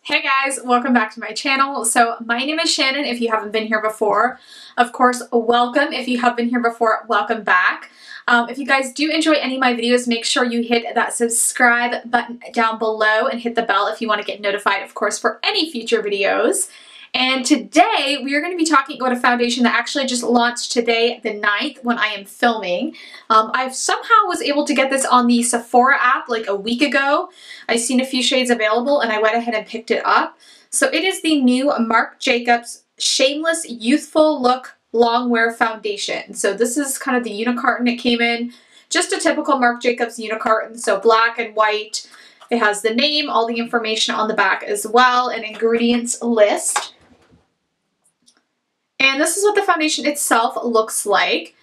Hey guys, welcome back to my channel. So my name is Shannon if you haven't been here before. Of course, welcome. If you have been here before, welcome back. If you guys do enjoy any of my videos, make sure you hit that subscribe button down below and hit the bell if you want to get notified, of course, for any future videos. And today we are going to be talking about a foundation that actually just launched today, the 9th, when I am filming. I somehow was able to get this on the Sephora app like a week ago. I've seen a few shades available and I went ahead and picked it up. So it is the new Marc Jacobs Shameless Youthful Look Longwear Foundation. So this is kind of the unicarton it came in. Just a typical Marc Jacobs unicarton, so black and white. It has the name, all the information on the back as well, an ingredients list. And this is what the foundation itself looks like.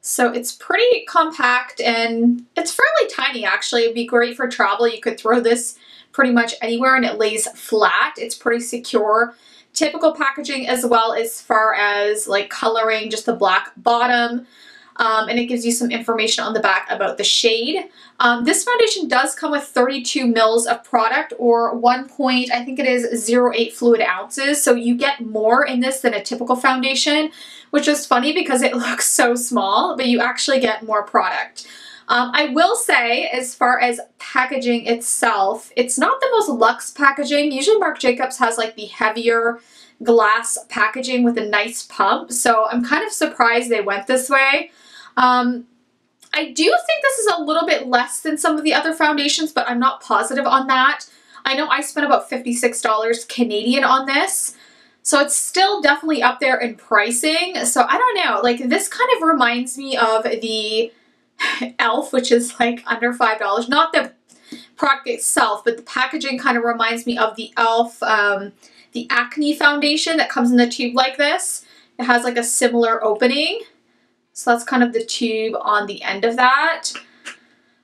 So it's pretty compact and it's fairly tiny actually. It'd be great for travel. You could throw this pretty much anywhere and it lays flat. It's pretty secure. Typical packaging as well as far as like coloring, just the black bottom. And it gives you some information on the back about the shade. This foundation does come with 32 mils of product, or 1.08 fluid ounces. So you get more in this than a typical foundation, which is funny because it looks so small, but you actually get more product. I will say, as far as packaging itself, it's not the most luxe packaging. Usually Marc Jacobs has like the heavier glass packaging with a nice pump. So I'm kind of surprised they went this way. I do think this is a little bit less than some of the other foundations, but I'm not positive on that. I know I spent about $56 Canadian on this, so it's still definitely up there in pricing. So I don't know, like this kind of reminds me of the e.l.f., which is like under $5. Not the product itself, but the packaging kind of reminds me of the e.l.f., the acne foundation that comes in the tube like this. It has like a similar opening. So that's kind of the tube on the end of that.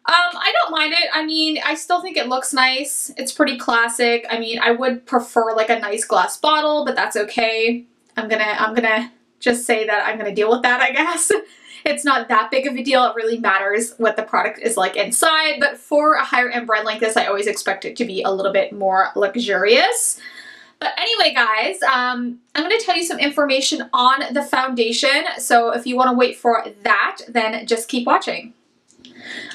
I don't mind it. I mean, I still think it looks nice. It's pretty classic. I mean, I would prefer like a nice glass bottle, but that's okay. I'm gonna just say that I'm gonna deal with that, I guess. It's not that big of a deal. It really matters what the product is like inside, but for a higher end brand like this, I always expect it to be a little bit more luxurious. But anyway, guys, I'm going to tell you some information on the foundation. So if you want to wait for that, then just keep watching.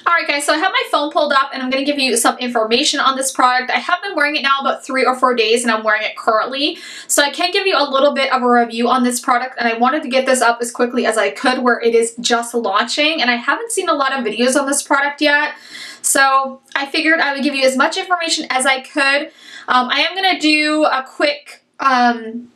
Alright guys, so I have my phone pulled up and I'm going to give you some information on this product. I have been wearing it now about 3 or 4 days and I'm wearing it currently. So I can give you a little bit of a review on this product, and I wanted to get this up as quickly as I could where it is just launching and I haven't seen a lot of videos on this product yet. So I figured I would give you as much information as I could. I am going to do a quick, I'm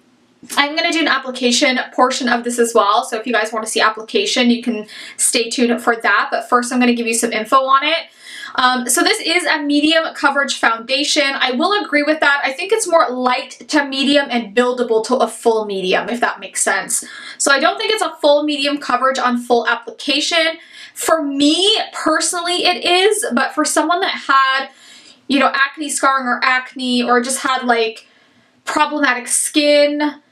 going to do an application portion of this as well. So if you guys want to see application, you can stay tuned for that. But first I'm going to give you some info on it. So this is a medium coverage foundation. I will agree with that. I think it's more light to medium and buildable to a full medium, if that makes sense. So I don't think it's a full medium coverage on full application. For me, personally, it is. But for someone that had, you know, acne scarring or acne, or just had like problematic skin,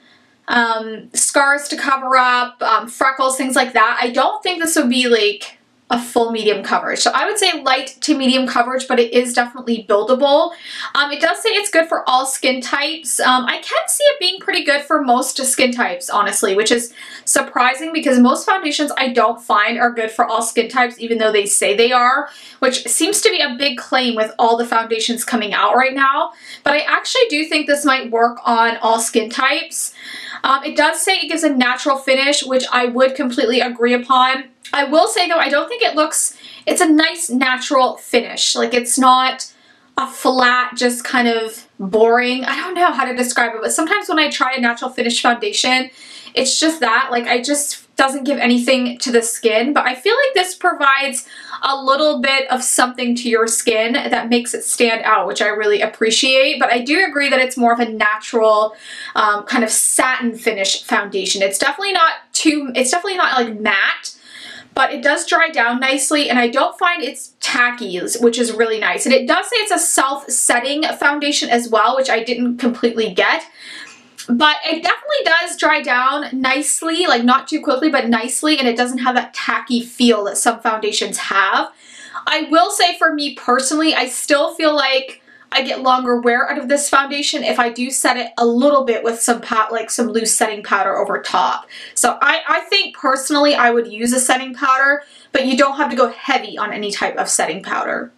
scars to cover up, freckles, things like that, I don't think this would be like a full medium coverage. So I would say light to medium coverage, but it is definitely buildable. It does say it's good for all skin types. I can see it being pretty good for most skin types, honestly, which is surprising because most foundations I don't find are good for all skin types, even though they say they are, which seems to be a big claim with all the foundations coming out right now. But I actually do think this might work on all skin types. It does say it gives a natural finish, which I would completely agree upon. I will say though, I don't think it looks, it's a nice natural finish. Like it's not a flat, just kind of boring. I don't know how to describe it, but sometimes when I try a natural finish foundation, it's just that, like I just doesn't give anything to the skin. But I feel like this provides a little bit of something to your skin that makes it stand out, which I really appreciate. But I do agree that it's more of a natural kind of satin finish foundation. It's definitely not like matte, but it does dry down nicely, and I don't find it's tacky, which is really nice. And it does say it's a self-setting foundation as well, which I didn't completely get. But it definitely does dry down nicely, like not too quickly, but nicely, and it doesn't have that tacky feel that some foundations have. I will say for me personally, I still feel like I get longer wear out of this foundation if I do set it a little bit with some some loose setting powder over top. So I think personally I would use a setting powder, but you don't have to go heavy on any type of setting powder.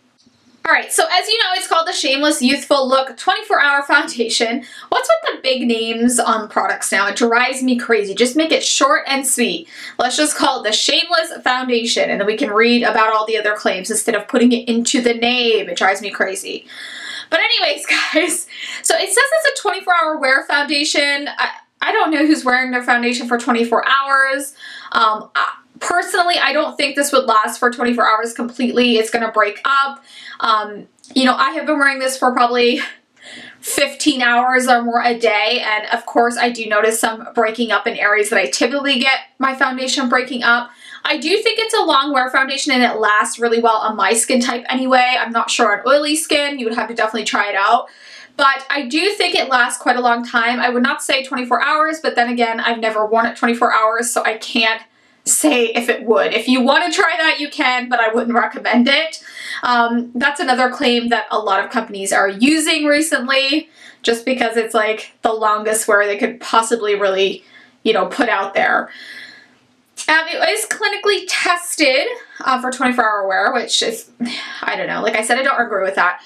Alright, so as you know, it's called the Shameless Youthful Look 24-Hour Foundation. What's with the big names on products now? It drives me crazy. Just make it short and sweet. Let's just call it the Shameless Foundation, and then we can read about all the other claims instead of putting it into the name. It drives me crazy. But anyways, guys, so it says it's a 24-hour wear foundation. I don't know who's wearing their foundation for 24 hours. Personally, I don't think this would last for 24 hours completely. It's going to break up. You know, I have been wearing this for probably 15 hours or more a day, and of course I do notice some breaking up in areas that I typically get my foundation breaking up. I do think it's a long wear foundation and it lasts really well on my skin type anyway. I'm not sure on oily skin. You would have to definitely try it out. But I do think it lasts quite a long time. I would not say 24 hours, but then again, I've never worn it 24 hours, so I can't say if it would. If you want to try that, you can, but I wouldn't recommend it. That's another claim that a lot of companies are using recently, just because it's like the longest wear they could possibly really, you know, put out there. It is clinically tested for 24-hour wear, which is, I don't know. Like I said, I don't agree with that.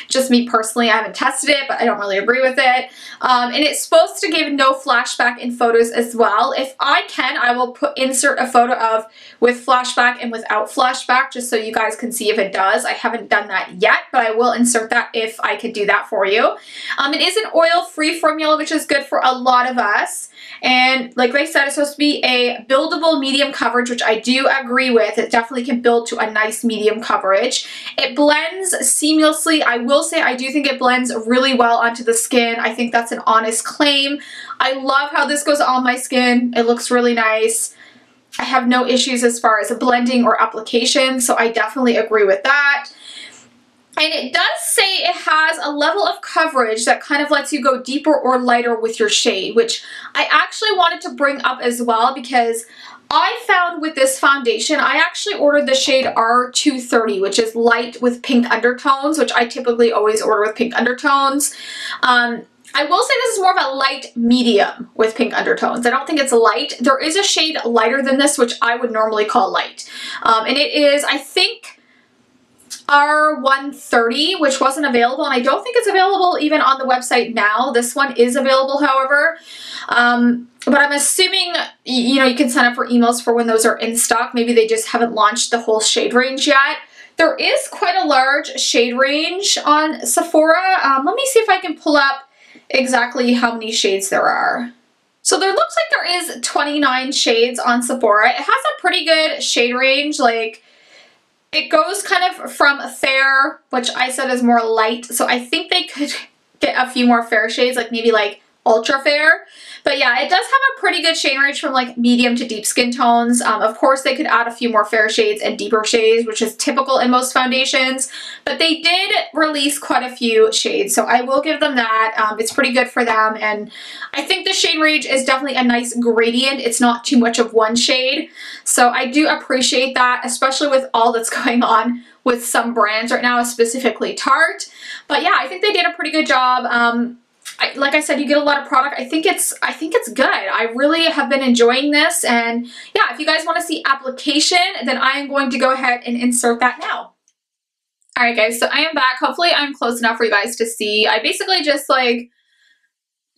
Just me personally, I haven't tested it, but I don't really agree with it. And it's supposed to give no flashback in photos as well. If I can, I will insert a photo of with flashback and without flashback, just so you guys can see if it does. I haven't done that yet, but I will insert that if I could do that for you. It is an oil-free formula, which is good for a lot of us. And like they said, it's supposed to be a buildable medium coverage, which I do agree with. It definitely can build to a nice medium coverage. It blends seamlessly. I will say I do think it blends really well onto the skin. I think that's an honest claim. I love how this goes on my skin. It looks really nice. I have no issues as far as blending or application, so I definitely agree with that. And it does say it has a level of coverage that kind of lets you go deeper or lighter with your shade, which I actually wanted to bring up as well, because I found with this foundation, I actually ordered the shade R230, which is light with pink undertones, which I typically always order with pink undertones. I will say this is more of a light medium with pink undertones. I don't think it's light. There is a shade lighter than this, which I would normally call light. And it is, I think, R130, which wasn't available, and I don't think it's available even on the website now. This one is available, however. But I'm assuming, you know, you can sign up for emails for when those are in stock. Maybe they just haven't launched the whole shade range yet. There is quite a large shade range on Sephora. Let me see if I can pull up exactly how many shades there are. So there looks like there is 29 shades on Sephora. It has a pretty good shade range. Like, it goes kind of from fair, which I said is more light, so I think they could get a few more fair shades, like maybe like ultra fair. But yeah, it does have a pretty good shade range from like medium to deep skin tones. Of course, they could add a few more fair shades and deeper shades, which is typical in most foundations. But they did release quite a few shades, so I will give them that. It's pretty good for them, and I think the shade range is definitely a nice gradient. It's not too much of one shade, so I do appreciate that, especially with all that's going on with some brands right now, specifically Tarte. But yeah, I think they did a pretty good job. Like I said, you get a lot of product. I think it's good. I really have been enjoying this, and yeah, if you guys want to see application, then I am going to go ahead and insert that now. Alright guys, so I am back. Hopefully I'm close enough for you guys to see. I basically just like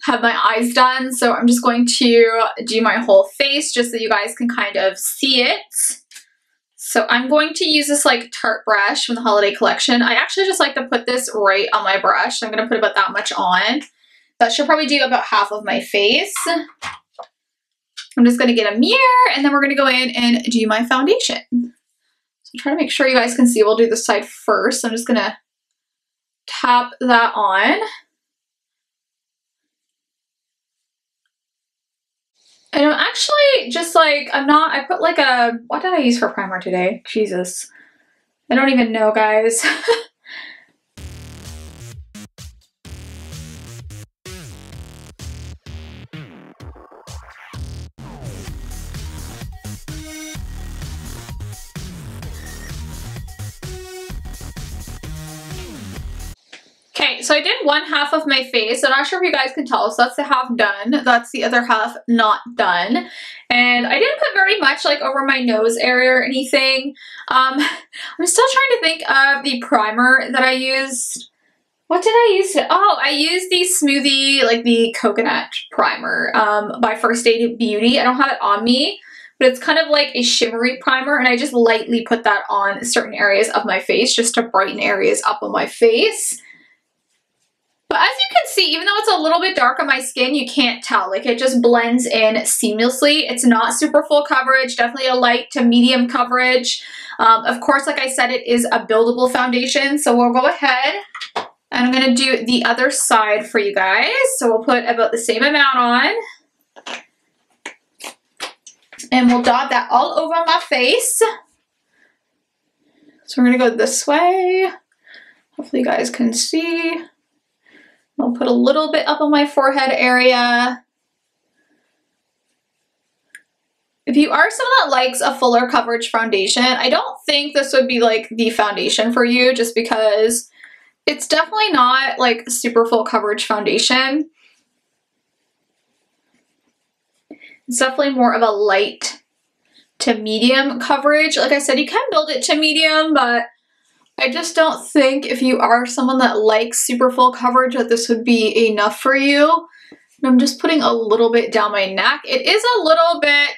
have my eyes done, so I'm just going to do my whole face just so you guys can kind of see it. So I'm going to use this like Tarte brush from the holiday collection. I actually just like to put this right on my brush. I'm going to put about that much on. That should probably do about half of my face. I'm just going to get a mirror, and then we're going to go in and do my foundation. So try to make sure you guys can see. We'll do this side first. I'm just going to tap that on. And I'm actually just like, I put like a, what did I use for primer today? Jesus. I don't even know, guys. Alright, so I did one half of my face. I'm not sure if you guys can tell, so that's the half done. That's the other half not done. And I didn't put very much like over my nose area or anything. I'm still trying to think of the primer that I used. What did I use? Oh, I used the Smoothie, like the coconut primer by First Aid Beauty. I don't have it on me, but it's kind of like a shimmery primer, and I just lightly put that on certain areas of my face just to brighten areas up on my face. But as you can see, even though it's a little bit dark on my skin, you can't tell. Like, it just blends in seamlessly. It's not super full coverage, definitely a light to medium coverage. Of course, like I said, it is a buildable foundation, so we'll go ahead and I'm going to do the other side for you guys. So we'll put about the same amount on. And we'll dot that all over my face. So we're going to go this way. Hopefully you guys can see. I'll put a little bit up on my forehead area. If you are someone that likes a fuller coverage foundation, I don't think this would be like the foundation for you, just because it's definitely not like super full coverage foundation. It's definitely more of a light to medium coverage. Like I said, you can build it to medium, but I just don't think if you are someone that likes super full coverage that this would be enough for you. And I'm just putting a little bit down my neck. It is a little bit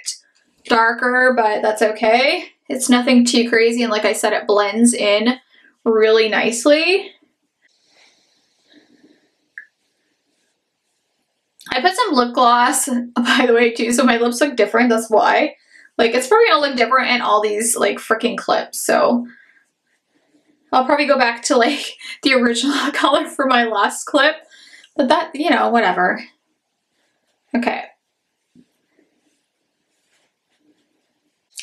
darker, but that's okay. It's nothing too crazy, and like I said, it blends in really nicely. I put some lip gloss, by the way, too, so my lips look different, that's why. Like, it's probably gonna look different in all these, like, freaking clips, so I'll probably go back to, like, the original color for my last clip, but that, you know, whatever. Okay.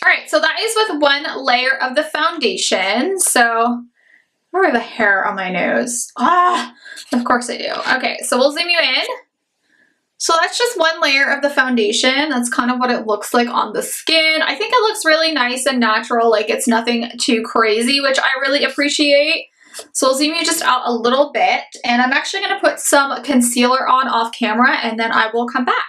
Alright, so that is with one layer of the foundation, so where are the hair on my nose? Ah, of course I do. Okay, so we'll zoom you in. So that's just one layer of the foundation. That's kind of what it looks like on the skin. I think it looks really nice and natural, like it's nothing too crazy, which I really appreciate. So I'll zoom you just out a little bit, and I'm actually going to put some concealer on off camera, and then I will come back.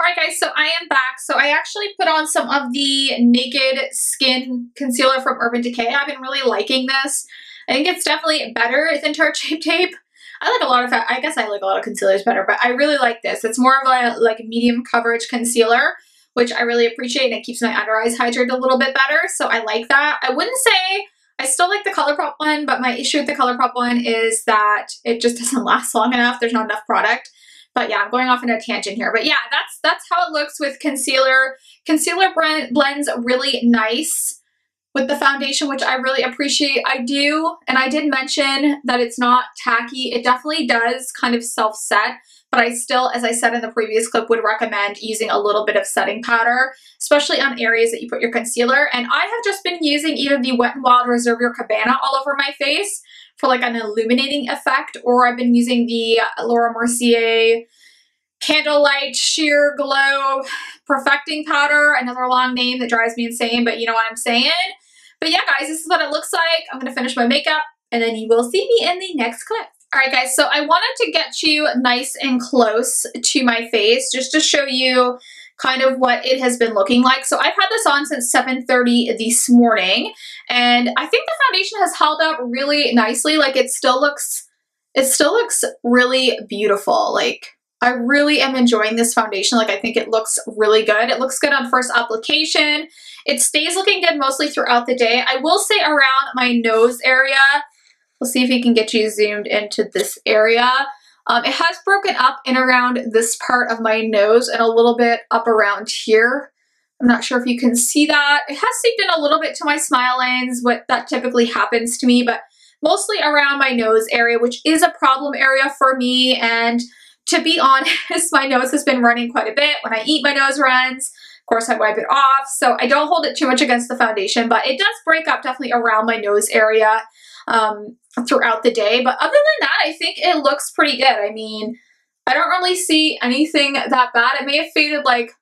Alright guys, so I am back. So I actually put on some of the Naked Skin Concealer from Urban Decay. I've been really liking this. I think it's definitely better than Tarte Shape Tape. I like a lot of, I guess I like a lot of concealers better, but I really like this. It's more of a like medium coverage concealer, which I really appreciate, and it keeps my under eyes hydrated a little bit better, so I like that. I wouldn't say, I still like the ColourPop one, but my issue with the ColourPop one is that it just doesn't last long enough. There's not enough product. But yeah, I'm going off in a tangent here. But yeah, that's how it looks with concealer. Concealer blends really nice with the foundation, which I really appreciate. I do, and I did mention that it's not tacky. It definitely does kind of self-set, but I still, as I said in the previous clip, would recommend using a little bit of setting powder, especially on areas that you put your concealer. And I have just been using either the Wet n Wild Reserve Your Cabana all over my face for like an illuminating effect, or I've been using the Laura Mercier Candlelight Sheer Glow Perfecting Powder, another long name that drives me insane, but you know what I'm saying. But yeah, guys, this is what it looks like. I'm going to finish my makeup, and then you will see me in the next clip. All right, guys, so I wanted to get you nice and close to my face just to show you kind of what it has been looking like. So I've had this on since 7:30 this morning, and I think the foundation has held up really nicely. Like, it still looks really beautiful. Like, I really am enjoying this foundation. Like, I think it looks really good. It looks good on first application. It stays looking good mostly throughout the day. I will say around my nose area, we'll see if we can get you zoomed into this area. It has broken up in around this part of my nose and a little bit up around here. I'm not sure if you can see that. It has seeped in a little bit to my smile lines, what that typically happens to me, but mostly around my nose area, which is a problem area for me. And to be honest, my nose has been running quite a bit. When I eat, my nose runs. Of course, I wipe it off, so I don't hold it too much against the foundation, but it does break up definitely around my nose area throughout the day. But other than that, I think it looks pretty good. I mean, I don't really see anything that bad. It may have faded like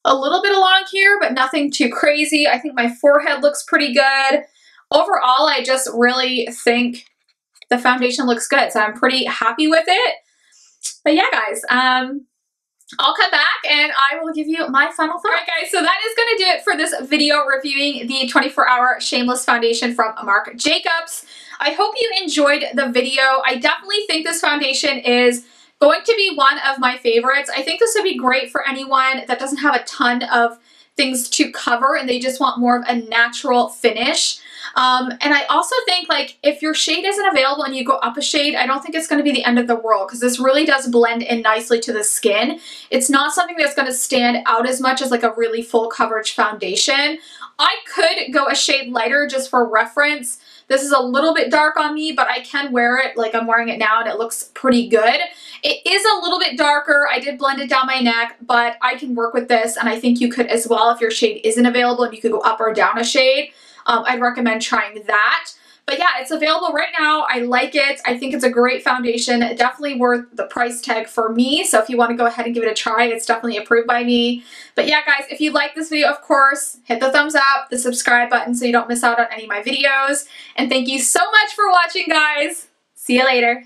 a little bit along here, but nothing too crazy. I think my forehead looks pretty good. Overall, I just really think the foundation looks good. So I'm pretty happy with it. But yeah, guys, I'll come back and I will give you my final thoughts. Alright guys, so that is going to do it for this video reviewing the 24-Hour Shameless Foundation from Marc Jacobs. I hope you enjoyed the video. I definitely think this foundation is going to be one of my favorites. I think this would be great for anyone that doesn't have a ton of things to cover and they just want more of a natural finish. And I also think, like, if your shade isn't available and you go up a shade, I don't think it's going to be the end of the world because this really does blend in nicely to the skin. It's not something that's going to stand out as much as like a really full coverage foundation. I could go a shade lighter just for reference. This is a little bit dark on me, but I can wear it like I'm wearing it now and it looks pretty good. It is a little bit darker. I did blend it down my neck, but I can work with this and I think you could as well if your shade isn't available and you could go up or down a shade. I'd recommend trying that. But yeah, it's available right now. I like it. I think it's a great foundation. Definitely worth the price tag for me. So if you want to go ahead and give it a try, it's definitely approved by me. But yeah, guys, if you like this video, of course, hit the thumbs up, the subscribe button so you don't miss out on any of my videos. And thank you so much for watching, guys. See you later.